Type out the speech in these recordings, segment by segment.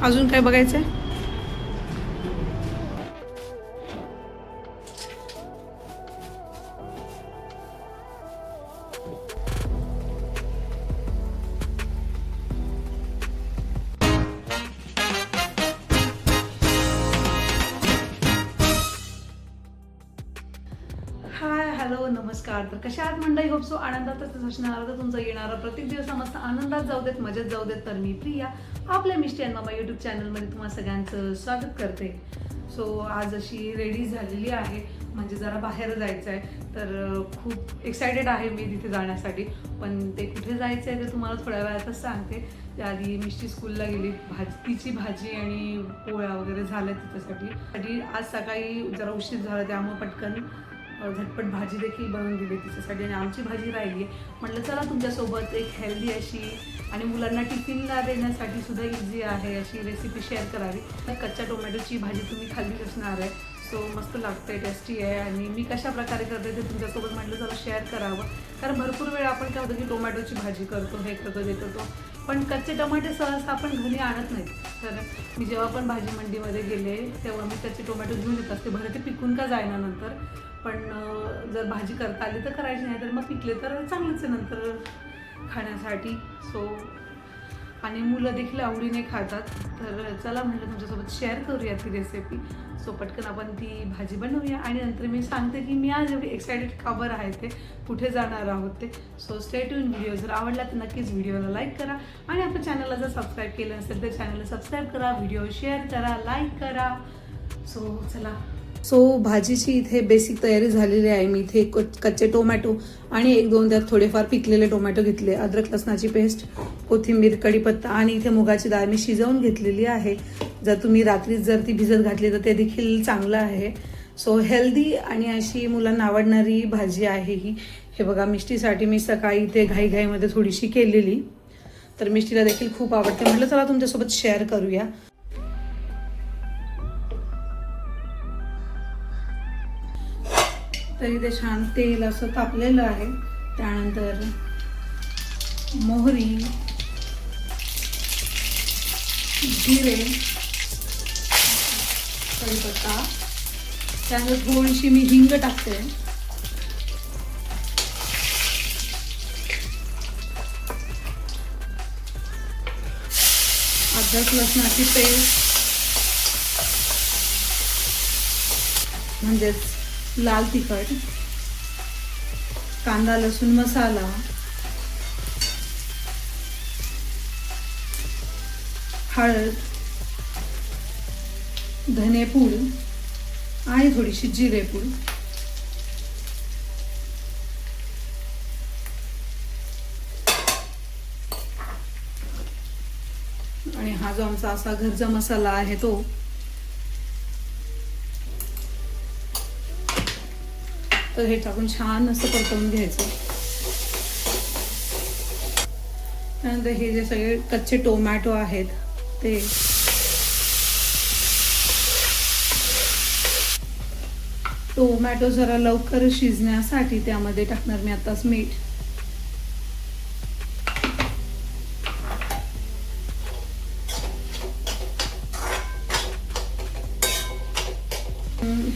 अजून काय बघायचं आहे? हाय हॅलो नमस्कार. तर कशा आहात मंडळी? होप सो आनंदातच असणार. तर तुमचा येणारा प्रत्येक दिवस मस्त आनंदात जाऊ देत, मजेत जाऊ देत. तर मी प्रिया आपल्या मिष्टी अँड मामा यूट्यूब चॅनलमध्ये तुम्हा सगळ्यांचं स्वागत करते. सो आज अशी रेडी झालेली आहे, म्हणजे जरा बाहेर जायचं आहे. तर खूप एक्सायटेड आहे मी तिथे जाण्यासाठी. पण ते कुठे जायचं आहे ते तुम्हाला थोड्या वेळातच सांगते. त्याआधी मिष्टी स्कूलला गेली. तिची भाजी आणि पोळ्या वगैरे झाल्या तिच्यासाठी. आज सकाळी जरा उशीर झाला, त्यामुळे पटकन झटपट भाजी देखील बनवून दिली तिच्यासाठी. आणि आमची भाजी राहिली आहे. म्हटलं चला तुमच्यासोबत एक हेल्दी अशी आणि मुलांना टिफिनला देण्यासाठी सुद्धा इझी आहे अशी रेसिपी शेअर करावी. कच्च्या टोमॅटोची भाजी तुम्ही खाल्ली असणार आहे. सो मस्त लागते, टेस्टी आहे. आणि मी कशा प्रकारे करते ते तुमच्यासोबत म्हटलं चला शेअर करावं. कारण भरपूर वेळा आपण काय होतं की टोमॅटोची भाजी करतो, हे करतो, ते करतो, पण कच्चे टोमॅटो सहसा आपण घरी आणत नाहीत. तर मी जेव्हा पण भाजी मंडीमध्ये गेले तेव्हा मी कच्चे टोमॅटो घेऊन येत असते. भरं ते पिकून का जायना नंतर, पण जर भाजी करता आली तर करायची, नाही तर मग पिकले तर चांगलंच आहे नंतर खाण्यासाठी. सो आणि मुलं देखील आवडीने खातात. तर चला म्हटलं तुमच्यासोबत शेअर करूया ती रेसिपी. सो पटकन आपण ती भाजी बनवूया आणि नंतर मी सांगते की मी आज एवढी एक्सायटेड का बरं आहे, ते कुठे जाणार आहोत ते. So stay tune. व्हिडिओ जर आवडला तर नक्कीच व्हिडिओला लाईक करा आणि आपल्या चॅनलला जर सबस्क्राईब केलं नसेल तर चॅनलला सबस्क्राईब करा, व्हिडिओ शेअर करा, लाईक करा. सो चला. सो भाजीची इथे बेसिक तयारी झालेली आहे. मी इथे कच्चे टोमॅटो आणि एक दोन त्यात थोडेफार पिकलेले टोमॅटो घेतले, अद्रक लसणाची पेस्ट, कोथिंबीर, कढीपत्ता आणि इथे मुगाची डाळ मी शिजवून घेतलेली आहे. जर तुम्ही रात्रीच जर ती भिजत घातली तर ते देखील चांगलं आहे. सो हेल्दी आणि अशी मुलांना आवडणारी भाजी आहे ही. हे बघा, मिष्टीसाठी मी सकाळी इथे घाईघाईमध्ये थोडीशी केलेली, तर मिष्टीला देखील खूप आवडते. म्हटलं चला तुमच्यासोबत शेअर करूया. तरी ते छान तेल असं तापलेलं आहे. त्यानंतर मोहरी, जिरे, कढीपत्ता, त्यानंतर थोडीशी मी हिंग टाकते. अद्रक लसणाची पेस्ट म्हणजेच लाल तिखट, कांदा लसूण मसाला, हळद, धनेपूड आणि थोडीशी जिरेपूड. आणि हा जो आमचा असा घरचा मसाला आहे तो. तर हे टाकून छान असं परतवून घ्यायचं. त्यानंतर हे जे सगळे कच्चे टोमॅटो आहेत ते टोमॅटो जरा लवकर शिजण्यासाठी त्यामध्ये टाकणार मी आताच मीठ.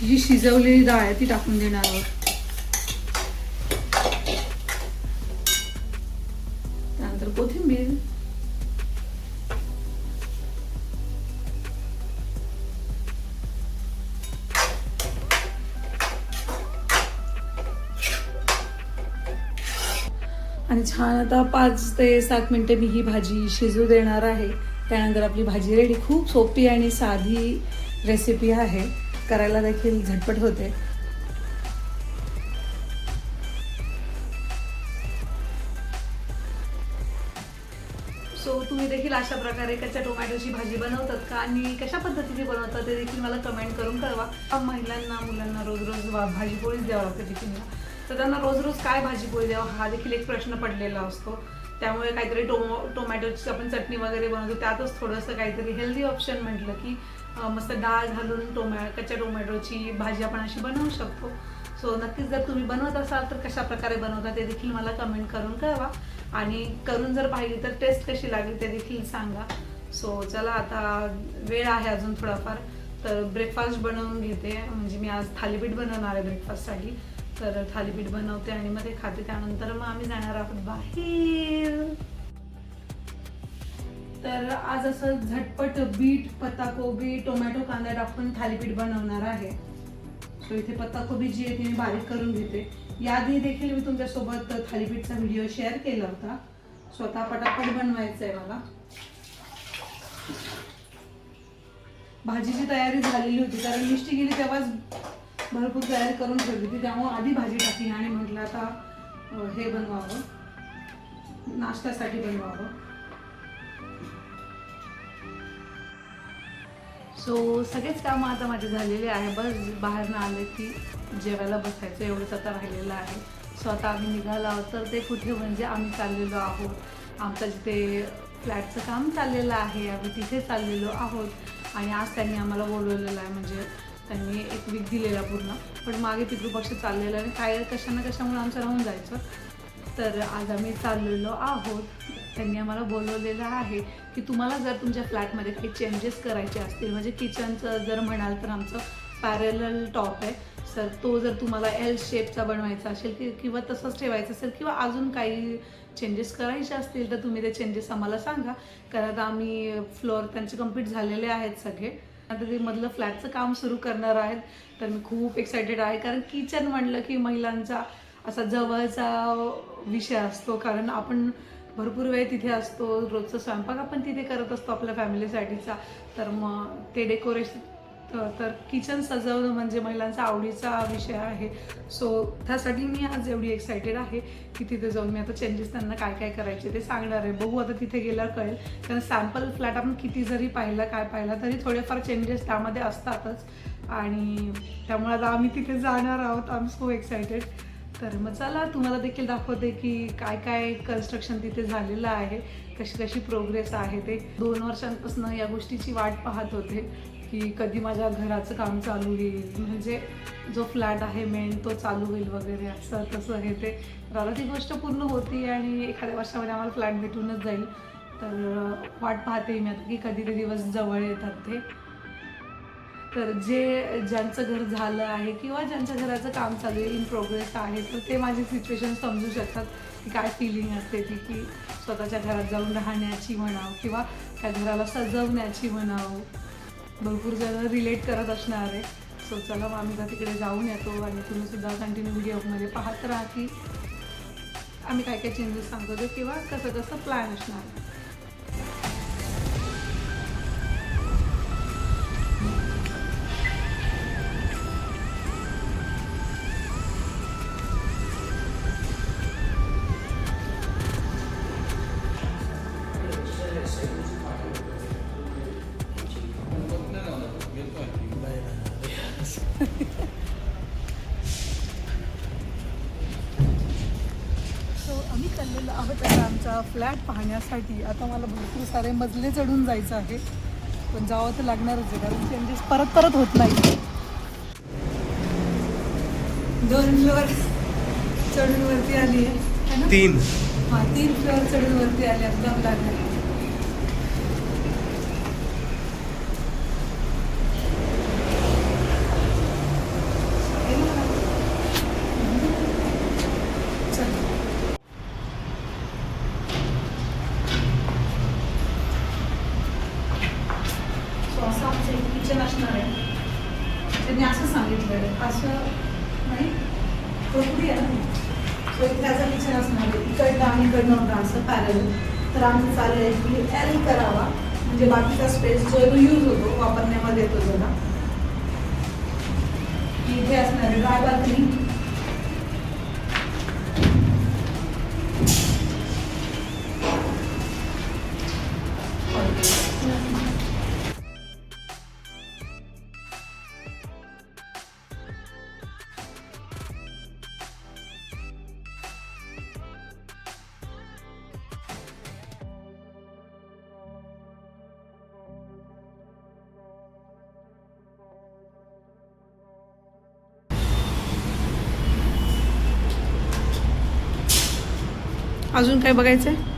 ही शिजवलेली डाळ आहे ती टाकून देणार आहोत. त्यानंतर कोथिंबीर, आणि छान आता 5 ते 7 मिनिटे मी ही भाजी शिजू देणार आहे. त्यानंतर आपली भाजी रेडी. खूप सोपी आणि साधी रेसिपी आहे, करायला देखील झटपट होते. सो तुम्ही देखील अशा प्रकारे कच्च्या टोमॅटोची भाजी बनवतात का आणि कशा पद्धतीने बनवतात ते देखील मला कमेंट करून कळवा. महिलांना मुलांना रोज रोज भाजी पोळीच द्यावं लागते टिफिनला, तर त्यांना रोज रोज काय भाजी पोळी द्यावं हा देखील एक प्रश्न पडलेला असतो. त्यामुळे काहीतरी टोमॅटोची आपण चटणी वगैरे बनवतो, त्यातच थोडंसं काहीतरी हेल्दी ऑप्शन म्हटलं की मस्त डाळ घालून कच्च्या टोमॅटोची भाजी आपण अशी बनवू शकतो. सो नक्कीच जर तुम्ही बनवत असाल तर कशा प्रकारे बनवता ते देखील मला कमेंट करून कळवा. आणि करून जर पाहिली तर टेस्ट कशी लागली ते देखील सांगा. सो चला आता वेळ आहे अजून थोडाफार, तर ब्रेकफास्ट बनवून घेते. म्हणजे मी आज थालीपीठ बनवणार आहे ब्रेकफास्टसाठी, तर थालीपीठ बनवते आणि मग ते खाते. त्यानंतर मग आम्ही जाणार आहोत बाहेर. तर आज असं झटपट बीट, पत्ताकोबी, टोमॅटो, कांदा टाकून थालीपीठ बनवणार आहे. सो इथे पत्ताकोबी जी आहे ती मी बारीक करून घेते. याआधी देखील मी तुमच्यासोबत थालीपीठचा व्हिडिओ शेअर केला होता. स्वतः पटापट बनवायचं आहे मला. भाजीची तयारी झालेली होती, कारण मिष्टी गेली तेव्हाच भरपूर तयारी करून ठेवली होती, त्यामुळे आधी भाजी टाकली आणि म्हटलं आता हे बनवावं, नाश्त्यासाठी बनवावं. सो सगळेच कामं आता माझे झालेले आहे. बस बाहेरनं आले की जेवायला बसायचं एवढंच आता राहिलेलं आहे. सो आता आम्ही निघालो आहोत. तर ते कुठे म्हणजे आम्ही चाललेलो आहोत, आमचं जिथे फ्लॅटचं काम चाललेलं आहे आम्ही तिथे चाललेलो आहोत. आणि आज त्यांनी आम्हाला बोलवलेलं आहे, म्हणजे त्यांनी एक वीक दिलेला पूर्ण, पण मागे पितृपक्ष चाललेला आणि काय कशामुळे आमचं राहून जायचं. तर आज आम्ही चाललेलो आहोत. त्यांनी आम्हाला बोलवलेलं आहे की तुम्हाला जर तुमच्या फ्लॅटमध्ये काही चेंजेस करायचे असतील, म्हणजे किचनचं जर म्हणाल तर आमचं पॅरेलल टॉप आहे, सर तो जर तुम्हाला एल शेपचा बनवायचा असेल किंवा तसंच ठेवायचं असेल किंवा अजून काही चेंजेस करायचे असतील तर तुम्ही ते चेंजेस आम्हाला सांगा. कारण आता आम्ही फ्लोअर त्यांचे कंप्लीट झालेले आहेत सगळे, आता ते मधलं फ्लॅटचं काम सुरू करणार आहेत. तर मी खूप एक्सायटेड आहे, कारण किचन म्हणलं की महिलांचा असा जवळचा विषय असतो, कारण आपण भरपूर वेळ तिथे असतो, रोजचा स्वयंपाक आपण तिथे करत असतो आपल्या फॅमिलीसाठीचा. तर मग ते डेकोरेशन, तर किचन सजवणं म्हणजे महिलांचा आवडीचा विषय आहे. सो त्यासाठी मी आज एवढी एक्सायटेड आहे की तिथे जाऊन मी आता चेंजेस त्यांना काय काय करायचे ते सांगणार आहे. बघू आता तिथे गेल्यावर कळेल, कारण सॅम्पल फ्लॅट आपण किती जरी पाहिला काय पाहिला तरी थोडेफार चेंजेस त्यामध्ये असतातच. आणि त्यामुळे आता आम्ही तिथे जाणार आहोत. I am so excited. तर मग चला तुम्हाला देखील दाखवते की काय काय कन्स्ट्रक्शन तिथे झालेलं आहे, कशी कशी प्रोग्रेस आहे. ते 2 वर्षांपासून या गोष्टीची वाट पाहत होते की कधी माझ्या घराचं काम चालू होईल, म्हणजे जो फ्लॅट आहे मेन तो चालू होईल वगैरे असं तसं हे ते. आता ती गोष्ट पूर्ण होती आणि एखाद्या वर्षामध्ये आम्हाला फ्लॅट भेटूनच जाईल. तर वाट पाहते मी आता की कधी ते दिवस जवळ येतात ते. तर ज्यांचं घर झालं आहे किंवा ज्यांच्या घराचं काम चालू आहे, इन प्रोग्रेस आहे, तर ते माझी सिच्युएशन समजू शकतात की काय फिलिंग असते ती, की स्वतःच्या घरात जाऊन राहण्याची म्हणावं किंवा त्या घराला सजवण्याची म्हणावं. भरपूर जण रिलेट करत असणार आहे. सो चला मग आम्ही तिकडे जाऊन येतो आणि तुम्ही सुद्धा कंटिन्यू व्हिडिओमध्ये पाहत राहा की आम्ही काय काय चेंजेस सांगतो ते किंवा कसं कसं प्लॅन असणार आहे. आम्ही चाललेलो आहोत आता आमचा फ्लॅट पाहण्यासाठी. आता मला भरपूर सारे मजले चढून जायचं आहे, पण जावं तर लागणारच आहे, कारण चेंजेस परत परत होत नाही. 2 फ्लोअर चढून वरती आली आहे ना, 3 फ्लोअर चढून वरती आली आपला फ्लॅट. असं आमचं एक किचन असणार आहे. त्यांनी असं सांगितलं आहे, असं नाही भरपूर आहे ना. सो इथे असं किचन असणार आहे, इकडनं आणि इकडनं होतं असं पॅरल. तर आमचं चालू आहे की एल करावा, म्हणजे बाकीचा स्पेस जो यूज होतो वापरण्यामध्ये येतो जरा. इथे असणार आहे ड्राय बाल्कनी. अजून काय बघायचं आहे?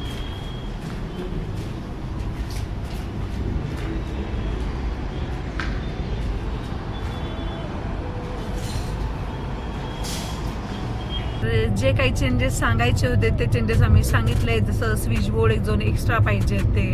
जे काही चेंजेस सांगायचे होते ते चेंजेस आम्ही सांगितले, जसं स्विच बोर्ड एक 2 एक्स्ट्रा पाहिजे ते,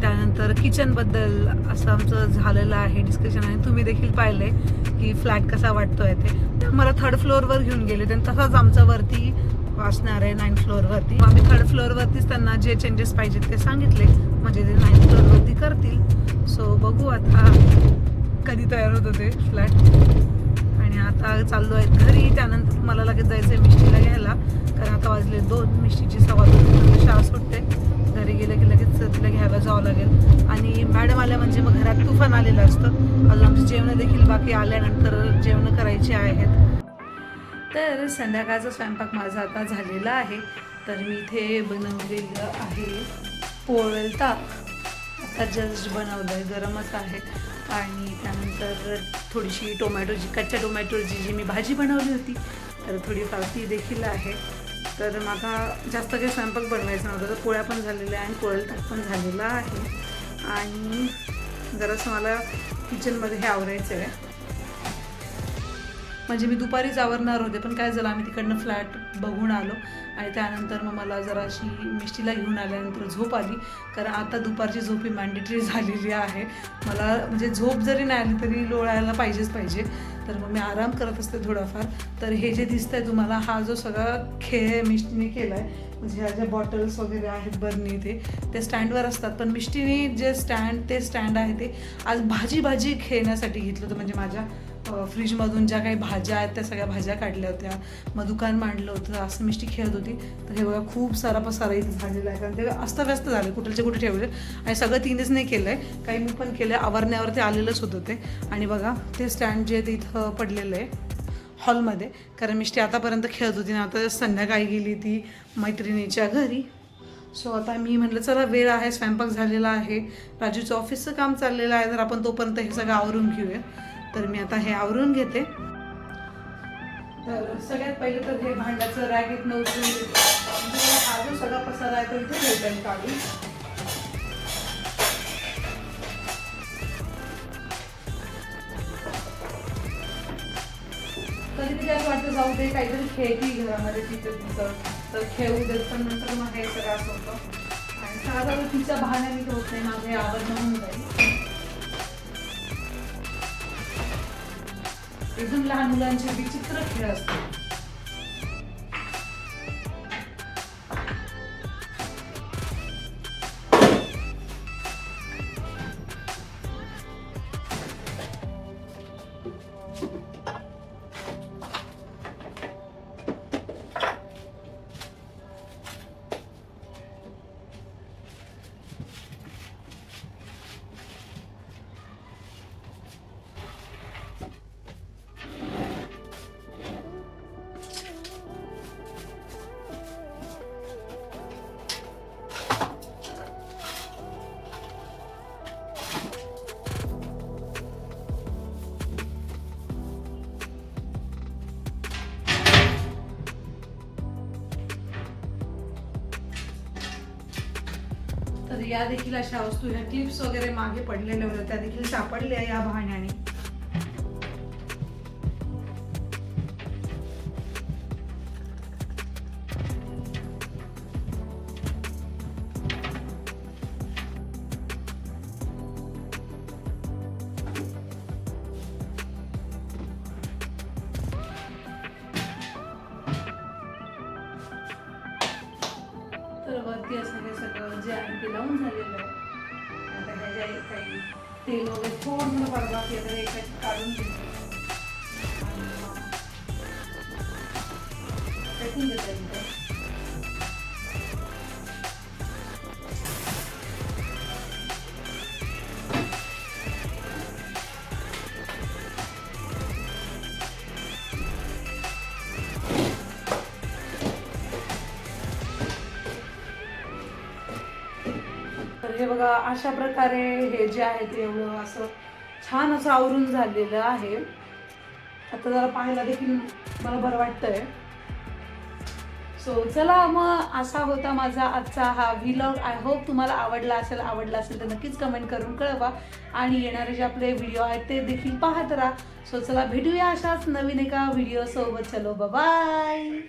त्यानंतर किचनबद्दल असं आमचं झालेलं आहे डिस्कशन, आणि तुम्ही देखील पाहिलंय की फ्लॅट कसा वाटतोय ते मला 3rd फ्लोअरवर घेऊन गेले, आणि तसाच आमचा वरती असणार आहे 9th फ्लोअरवरती. आम्ही 3rd फ्लोअरवरतीच त्यांना जे चेंजेस पाहिजेत ते सांगितले, म्हणजे ते 9th फ्लोअरवरती करतील. सो बघू आता कधी तयार होतं ते फ्लॅट. आणि आता चाललो आहे घरी, त्यानंतर मला लगेच जायचं आहे मिष्टीला घ्यायला, कारण आता वाजले 2, मिष्टीची 2:15 शाळा सुटते. घरी गेलं की लगेच तिला घ्यायला जावं लागेल. आणि मॅडम आल्या म्हणजे मग घरात तुफान आलेलं असतं. अजून आमची जेवणं देखील बाकी, आल्यानंतर जेवणं करायची आहेत. तर संध्याकाळचा स्वयंपाक माझा आता झालेला आहे. तर मी इथे बनवलेलं आहे पोळता, आता जस्ट बनवलं आहे, गरमच आहे. आणि त्यानंतर थोडीशी कच्च्या टोमॅटोची जी मी भाजी बनवली होती, तर थोडीफार ती देखील आहे. तर माझा जास्त काही स्वयंपाक बनवायचा नव्हता, तर पोळ्या पण झालेल्या आहे आणि पोळताक पण झालेला आहे. आणि जरासं मला किचनमध्ये हे आवरायचं आहे, म्हणजे मी दुपारीच आवरणार होते, पण काय झालं आम्ही तिकडनं फ्लॅट बघून आलो, आणि त्यानंतर मग मला जराशी मिष्टीला घेऊन आल्यानंतर झोप आली, कारण आता दुपारची झोप ही मॅन्डेटरी झालेली आहे. मला म्हणजे झोप जरी नाही आली तरी लोळायला पाहिजे. तर मग मी आराम करत असते थोडाफार. तर हे जे दिसतंय तुम्हाला, हा जो सगळा खेळ मिष्टीने केला आहे, म्हणजे ह्या ज्या बॉटल्स वगैरे आहेत बरणी, ते स्टँडवर असतात, पण मिष्टीने जे स्टँड आहे ते आज भाजी खेळण्यासाठी घेतलं होतं. म्हणजे माझ्या फ्रीजमधून ज्या काही भाज्या आहेत त्या सगळ्या भाज्या काढल्या होत्या, मग दुकान मांडलं होतं, असं मिष्टी खेळत होती. तर हे बघा खूप सारा पसारा इथे झालेला आहे, कारण ते अस्तव्यस्त झाले, कुठलचे कुठे ठेवले. आणि सगळं तिनेच नाही केलं आहे, काही मी पण केलं आहे, आवरण्यावर ते आलेलंच होतं ते. आणि बघा ते स्टँड जे ते इथं पडलेलं आहे हॉलमध्ये, कारण मिष्टी आतापर्यंत खेळत होती ना, आता संध्याकाळी गेली ती मैत्रिणीच्या घरी. सो आता मी म्हटलं चला वेळ आहे, स्वयंपाक झालेला आहे, राजूचं ऑफिसचं काम चाललेलं आहे, तर आपण तोपर्यंत हे सगळं आवरून घेऊया. तर मी आता हे आवरून घेते. तर सगळ्यात पहिले तर हे भांड्याचं रॅक इथनं उचलून घेते, हा जो सगळा पसारा आहे तो इथे ठेवते काढून. कधी असं वाटतं जाऊ दे, काहीतरी खेळती घरामध्ये तिचं, तर खेळू देत, पण नंतर मग हे सगळं असं होतं. आणि साधारण तिच्या बहाण्याने होत नाही, माझं हे आवडणं होऊन जाईल. एकदम लहान मुलांचे विचित्र खेळ असतात. तर या देखील अशा वस्तू, ह्या क्लिप्स वगैरे मागे पडलेल्या होत्या, त्या देखील सापडल्या या बहाण्याने. तर वरती असं हे सगळं जे आहे ते लावून झालेलं आहे. आता ह्याच्या काही तेल वगैरे थोडं बाकी आता हे काढून घेतो, फेकून देता येईल. हे बघा अशा प्रकारे हे जे आहे ते एवढं असं छान असं आवरून झालेलं आहे. आता जरा पाहायला देखील मला बरं वाटतंय. सो चला मग असा होता माझा आजचा हा व्लॉग. आय होप तुम्हाला आवडला असेल तर नक्कीच कमेंट करून कळवा, आणि येणारे जे आपले व्हिडिओ आहेत ते देखील पाहत राहा. सो चला भेटूया अशाच नवीन एका व्हिडिओ सोबत. चलो बाय.